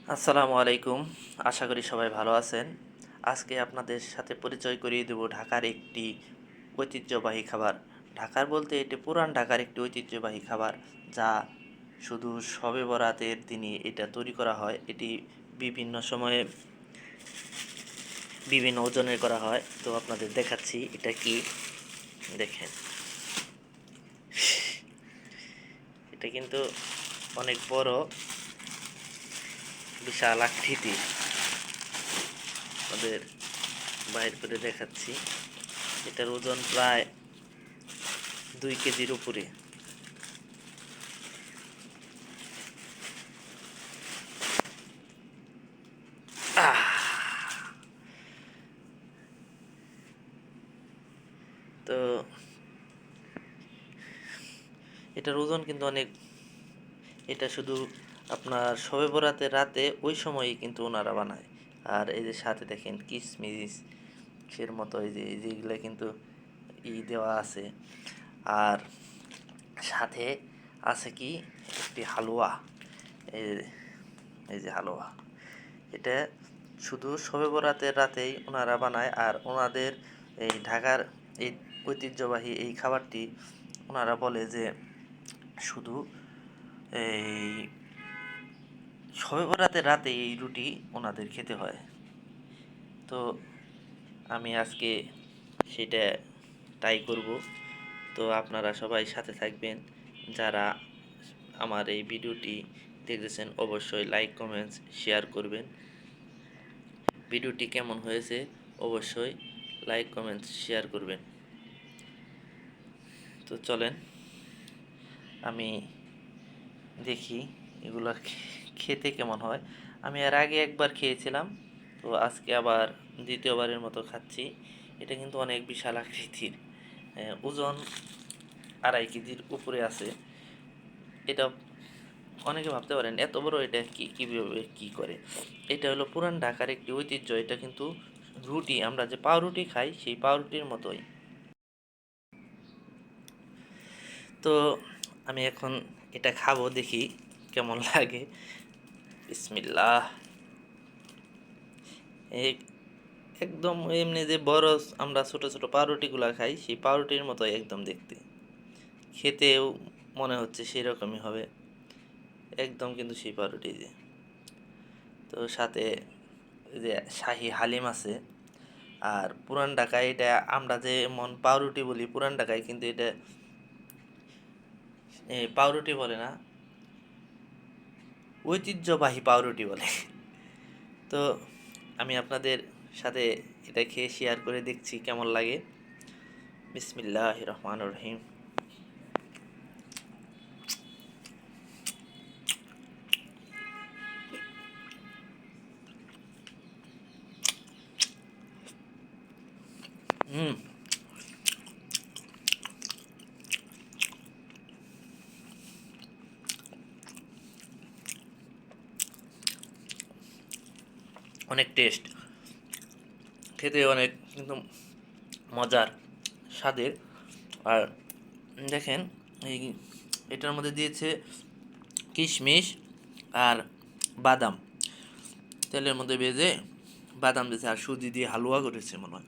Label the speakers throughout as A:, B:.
A: আসসালামু আলাইকুম। আশা করি সবাই ভালো আছেন। আজকে আপনাদের সাথে পরিচয় করিয়ে দেব ঢাকার একটি ঐতিহ্যবাহী খাবার। ঢাকার বলতে এটি পুরান ঢাকার একটি ঐতিহ্যবাহী খাবার, যা শুধু শবে বরাতের দিনই এটা তৈরি করা হয়। এটি বিভিন্ন সময়ে বিভিন্ন ওজনের করা হয়। তো আপনাদের দেখাচ্ছি এটা কি, দেখেন। এটা কিন্তু অনেক বড়, বিশাল আকৃতির। ওদের বাইর করে দেখাচ্ছি। এটার ওজন প্রায় 2 কেজির উপরে। তো এটার ওজন কিন্তু অনেক। এটা শুধু আপনার শবে বরাতের রাতে ওই সময়ই কিন্তু ওনারা বানায়। আর এই যে সাথে দেখেন কিশমিশের মতো এই যে এগুলো কিন্তু দেওয়া আছে। আর সাথে আছে কি, একটি হালুয়া। এই এই যে হালুয়া, এটা শুধু শবে বরাতের রাতেই ওনারা বানায়। আর ওনাদের এই ঢাকার এই ঐতিহ্যবাহী এই খাবারটি ওনারা বলে যে শুধু এই শবে বরাতের রাতে এই রুটি ওনাদের খেতে হয়। তো আমি আজকে সেটা ট্রাই করব। তো আপনারা সবাই সাথে থাকবেন। যারা আমার এই ভিডিওটি দেখতেছেন অবশ্যই লাইক কমেন্টস শেয়ার করবেন। ভিডিওটি কেমন হয়েছে অবশ্যই লাইক কমেন্টস শেয়ার করবেন। তো চলেন আমি দেখি এগুলো খেতে কেমন হয়। আমি এর আগে একবার খেয়েছিলাম, তো আজকে আবার দ্বিতীয়বারের মতো খাচ্ছি। এটা কিন্তু অনেক বিশাল আকৃতির, ওজন 2.5 কেজির উপরে আছে। এটা অনেকে ভাবতে পারেন এত বড় এটা কীভাবে কী করে। এটা হলো পুরান ঢাকার একটি ঐতিহ্য। এটা কিন্তু রুটি, আমরা যে পাউরুটি খাই সেই পাউরুটির মতোই। তো আমি এখন এটা খাবো, দেখি কেমন লাগে। বিসমিল্লাহ। একদম এমনি যে বড় আমরা ছোট ছোট পাউরুটিগুলো খাই সেই পাউরুটির মতোই একদম দেখতে। খেতেও মনে হচ্ছে সেই রকমই হবে একদম, কিন্তু সেই পাউরুটি যে। তো সাথে যে শাহি হালিম আছে। আর পুরান ঢাকায় এটা আমরা যেমন পাউরুটি বলি, পুরান ঢাকায় কিন্তু এটা পাউরুটি বলে না, ঐতিহ্যবাহী পাউরুটি বলে। তো আমি আপনাদের সাথে এটা খেয়ে শেয়ার করে দেখছি কেমন লাগে। বিসমিল্লাহির রহমানির রহিম। হুম, অনেক টেস্ট, খেতে অনেক কিন্তু মজার স্বাদের। আর দেখেন এই এটার মধ্যে দিয়েছে কিশমিশ আর বাদাম, তেলের মধ্যে ভেজে বাদাম দিয়েছে আর সুজি দিয়ে হালুয়া করেছে মনে হয়।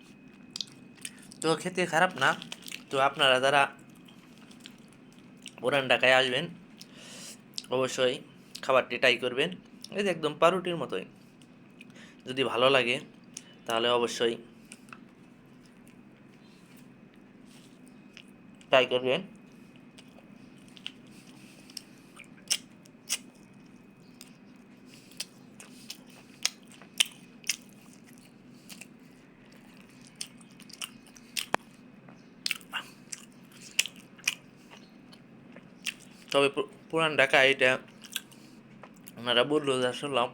A: তো খেতে খারাপ না। তো আপনারা যারা পুরান ঢাকায় আসবেন অবশ্যই খাবারটি ট্রাই করবেন। এই যে একদম পাউরুটির মতোই। যদি ভালো লাগে তাহলে অবশ্যই ট্রাই করবেন। তবে পুরান ঢাকায় এটা ওনারা বললো যা শুনলাম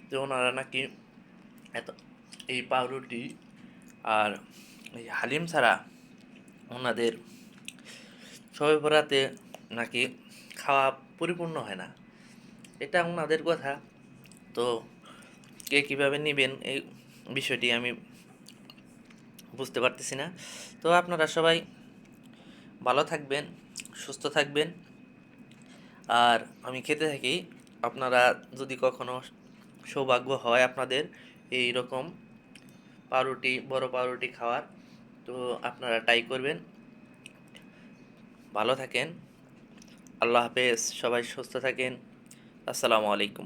A: যে ওনারা নাকি এত এই পাউরুটি আর এই হালিম ছাড়া ওনাদের শবে বরাতে নাকি খাওয়া পরিপূর্ণ হয় না। এটা ওনাদের কথা। তো কে কীভাবে নেবেন এই বিষয়টি আমি বুঝতে পারতেছি না। তো আপনারা সবাই ভালো থাকবেন, সুস্থ থাকবেন। আর আমি খেতে থাকি। আপনারা যদি কখনো সৌভাগ্য হয় আপনাদের এই রকম পাউরুটি, বড় পাউরুটি খাওয়ার। তো আপনারা ট্রাই করবেন। ভালো থাকেন। আল্লাহ হাফেজ। সবাই সুস্থ থাকেন। আসসালামু আলাইকুম।